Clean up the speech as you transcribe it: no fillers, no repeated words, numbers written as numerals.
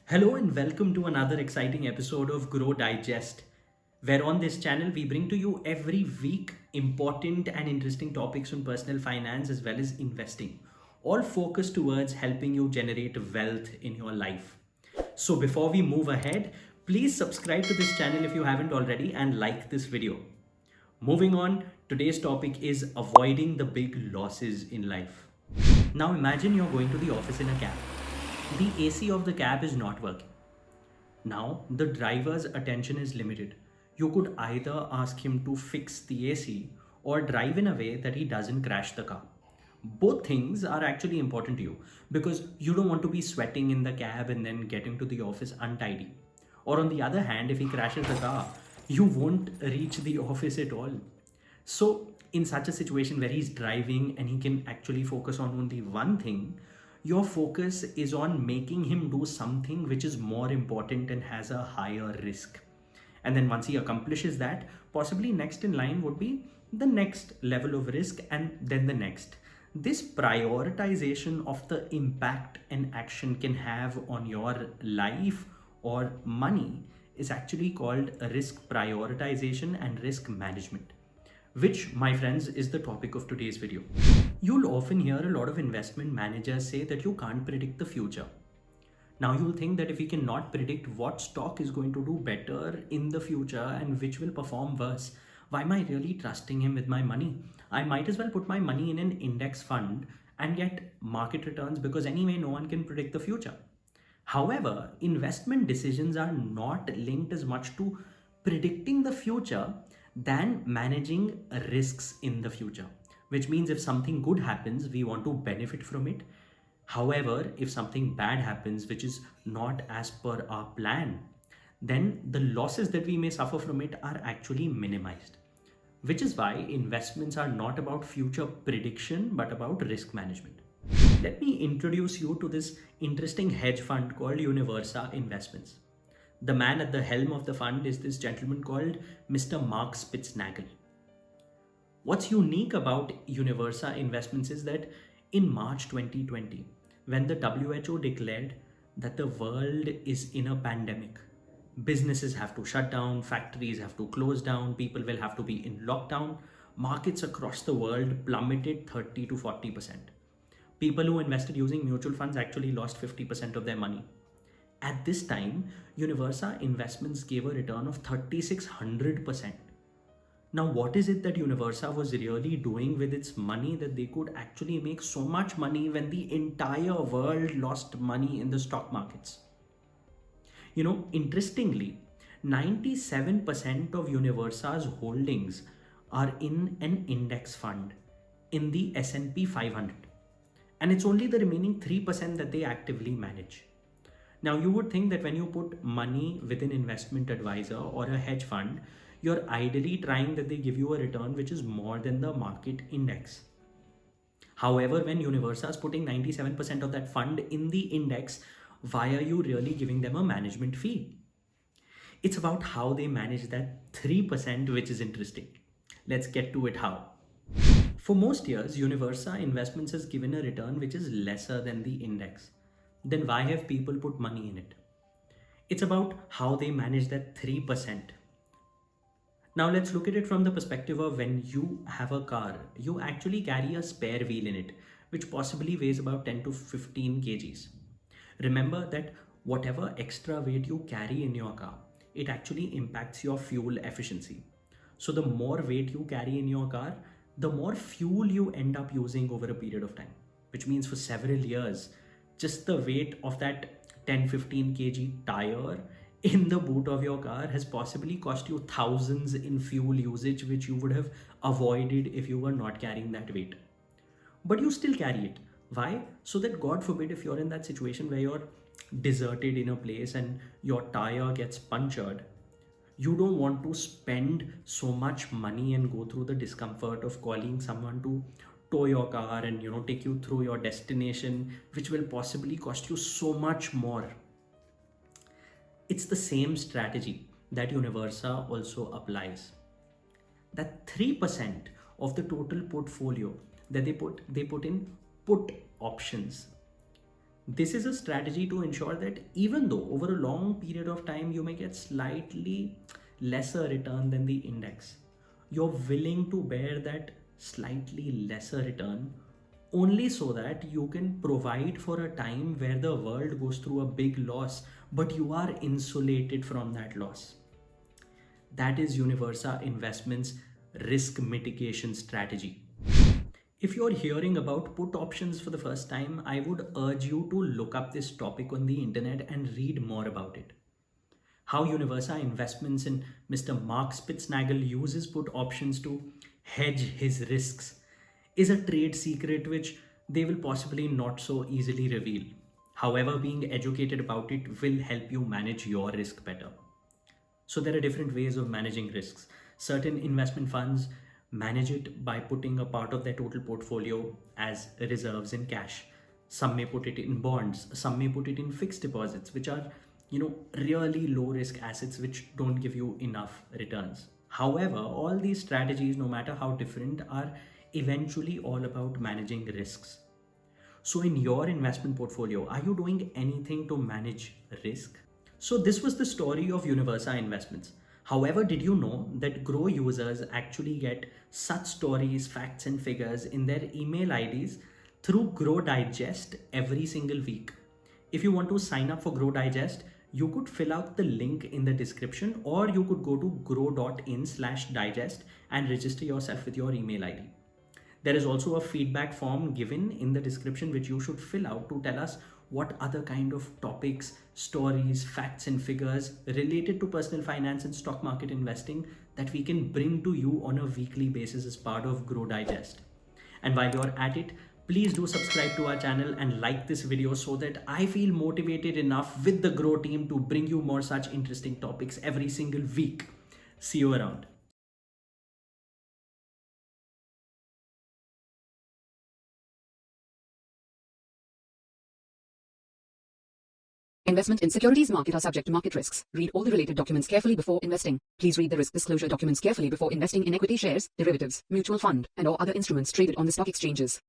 Hello and welcome to another exciting episode of Grow Digest, where on this channel we bring to you every week important and interesting topics on personal finance as well as investing, all focused towards helping you generate wealth in your life. So before we move ahead, please subscribe to this channel if you haven't already and like this video. Moving on, today's topic is avoiding the big losses in life. Now imagine you're going to the office in a cab. The AC of the cab is not working. Now, the driver's attention is limited. You could either ask him to fix the AC or drive in a way that he doesn't crash the car. Both things are actually important to you because you don't want to be sweating in the cab and then getting to the office untidy. Or on the other hand, if he crashes the car, you won't reach the office at all. So, in such a situation where he's driving and he can actually focus on only one thing, your focus is on making him do something which is more important and has a higher risk. And then once he accomplishes that, possibly next in line would be the next level of risk and then the next. This prioritization of the impact an action can have on your life or money is actually called risk prioritization and risk management, which, my friends, is the topic of today's video. You'll often hear a lot of investment managers say that you can't predict the future. Now you'll think that if we cannot predict what stock is going to do better in the future and which will perform worse, why am I really trusting him with my money? I might as well put my money in an index fund and get market returns because anyway no one can predict the future. However, investment decisions are not linked as much to predicting the future than managing risks in the future, which means if something good happens, we want to benefit from it. However, if something bad happens, which is not as per our plan, then the losses that we may suffer from it are actually minimized. Which is why investments are not about future prediction, but about risk management. Let me introduce you to this interesting hedge fund called Universa Investments. The man at the helm of the fund is this gentleman called Mr. Mark Spitznagel. What's unique about Universa Investments is that in March 2020, when the WHO declared that the world is in a pandemic, businesses have to shut down, factories have to close down, people will have to be in lockdown, markets across the world plummeted 30 to 40%. People who invested using mutual funds actually lost 50% of their money. At this time, Universa Investments gave a return of 3600%. Now, what is it that Universa was really doing with its money that they could actually make so much money when the entire world lost money in the stock markets? Interestingly, 97% of Universa's holdings are in an index fund in the S&P 500. And it's only the remaining 3% that they actively manage. Now, you would think that when you put money with an investment advisor or a hedge fund, you're ideally trying that they give you a return which is more than the market index. However, when Universa is putting 97% of that fund in the index, why are you really giving them a management fee? It's about how they manage that 3%, which is interesting. Let's get to it how. For most years, Universa Investments has given a return which is lesser than the index. Then why have people put money in it? It's about how they manage that 3%. Now let's look at it from the perspective of when you have a car, you actually carry a spare wheel in it, which possibly weighs about 10 to 15 kgs. Remember that whatever extra weight you carry in your car, it actually impacts your fuel efficiency. So the more weight you carry in your car, the more fuel you end up using over a period of time, which means for several years, just the weight of that 10-15 kg tire in the boot of your car has possibly cost you thousands in fuel usage, which you would have avoided if you were not carrying that weight. But you still carry it. Why? So that God forbid, if you're in that situation where you're deserted in a place and your tire gets punctured, you don't want to spend so much money and go through the discomfort of calling someone to tow your car and take you through your destination, which will possibly cost you so much more. It's the same strategy that Universa also applies. That 3% of the total portfolio that they put in put options. This is a strategy to ensure that even though over a long period of time you may get slightly lesser return than the index, you're willing to bear that slightly lesser return only so that you can provide for a time where the world goes through a big loss, but you are insulated from that loss. That is Universa Investments risk mitigation strategy. If you're hearing about put options for the first time, I would urge you to look up this topic on the internet and read more about it. How Universa Investments and Mr. Mark Spitznagel uses put options to hedge his risks is a trade secret which they will possibly not so easily reveal. However, being educated about it will help you manage your risk better. So there are different ways of managing risks. Certain investment funds manage it by putting a part of their total portfolio as reserves in cash. Some may put it in bonds, some may put it in fixed deposits, which are, really low risk assets which don't give you enough returns. However, all these strategies, no matter how different, are eventually all about managing risks. So in your investment portfolio, are you doing anything to manage risk? So this was the story of Universa Investments. However, did you know that Grow users actually get such stories, facts and figures in their email IDs through Grow Digest every single week? If you want to sign up for Grow Digest, you could fill out the link in the description, or you could go to grow.in/digest and register yourself with your email ID. There is also a feedback form given in the description which you should fill out to tell us what other kind of topics, stories, facts and figures related to personal finance and stock market investing that we can bring to you on a weekly basis as part of Grow Digest. And while you're at it, please do subscribe to our channel and like this video so that I feel motivated enough with the Grow team to bring you more such interesting topics every single week. See you around. Investment in securities market are subject to market risks. Read all the related documents carefully before investing. Please read the risk disclosure documents carefully before investing in equity shares, derivatives, mutual fund, and or other instruments traded on the stock exchanges.